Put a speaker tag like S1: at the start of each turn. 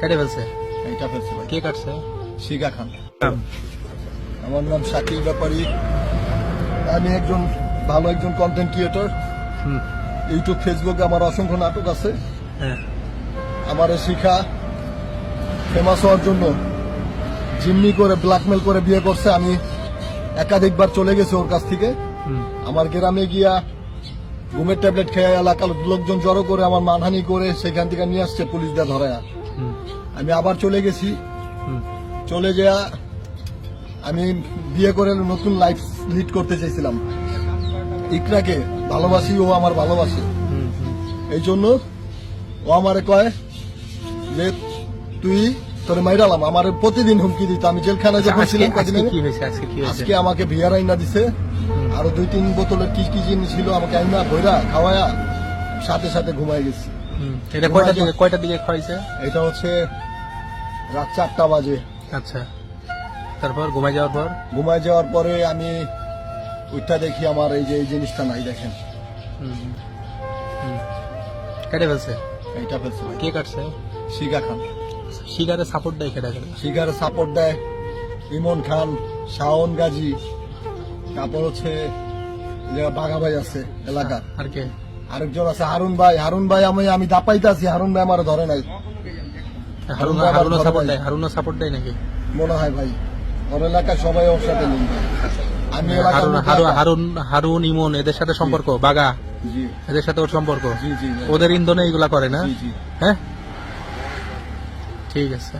S1: কেটে ফেলছে?
S2: এইটা ফেলছে ভাই।
S1: কে কাটছে?
S2: শিখা খান। আমার নাম শাকিল ব্যাপারী। আমি ভালো একজন কন্টেন্ট ক্রিয়েটর। ইউটিউব ফেসবুকে আমার অসংখ্য নাটক আছে।
S1: হ্যাঁ।
S2: আমার শিখা ফেমাস হওয়ার জন্য জিম্মি করে ব্ল্যাকমেল করে বিয়ে করছে। আমি একাধিকবার চলে গেছি ওর কাছ থেকে। আমার গ্রামে গিয়া ঘুমের ট্যাবলেট খেয়ে এলাকার লোকজন জড়ো করে আমার মানহানি করে সেখান থেকে নিয়ে আসছে পুলিশ দিয়ে ধরায়া। আমি আবার চলে গেছি। চলে যাওয়া আমি বিয়ে করে নতুন লাইফ লিড করতে চাইছিলাম। ইকরাকে ভালোবাসি, ও আমার ভালোবাসে। এই জন্য ও আমারে কয় যে তুই তোর মাইরালাম। আমার প্রতিদিন হুমকি দিত। আমি জেলখানায় যখন ছিলাম আজকে আমাকে বিয়ার আইনা দিছে। আরো 2-3 বোতলের কি কি জিনিস ছিল আমাকে আইনা ভৈরা খাওয়ায়া সাথে সাথে ঘুমাই গেছি।
S1: এটা কয়টার দিকে খাইছে?
S2: এটা হচ্ছে রাত 4টা বাজে।
S1: আচ্ছা, তারপর ঘুমাই যাওয়ার
S2: পরে আমি ওইটা দেখি আমার এই যে এই জিনিসটা নাই, দেখেন
S1: কেটে ফেলছে?
S2: এইটা ফেলছে ভাই।
S1: কে কাটছে?
S2: শিখা খান।
S1: শিকারে সাপোর্ট দেয় কেটে গেল?
S2: শিখারে সাপোর্ট দেয় ইমন খান, শাওন গাজী, তারপর হচ্ছে বাঘা ভাই আছে এলাকার।
S1: আর কে?
S2: আরেকজন আছে হারুন ভাই। আমি দাপাইতে আছি, হারুন ভাই আমার ধরে নাই।
S1: হারুনও সাপোর্ট দেয় নাকি?
S2: মনে হয় ভাই, ওর এলাকার সবাই ওর সাথে লিঙ্ক। আমি
S1: হারুন ইমন এদের সাথে সম্পর্ক, বাগা
S2: জি
S1: এদের সাথে ওর সম্পর্ক,
S2: জি জি
S1: ওদের ইন্ধনে এগুলা করে না?
S2: জি জি।
S1: হ্যাঁ, ঠিক আছে।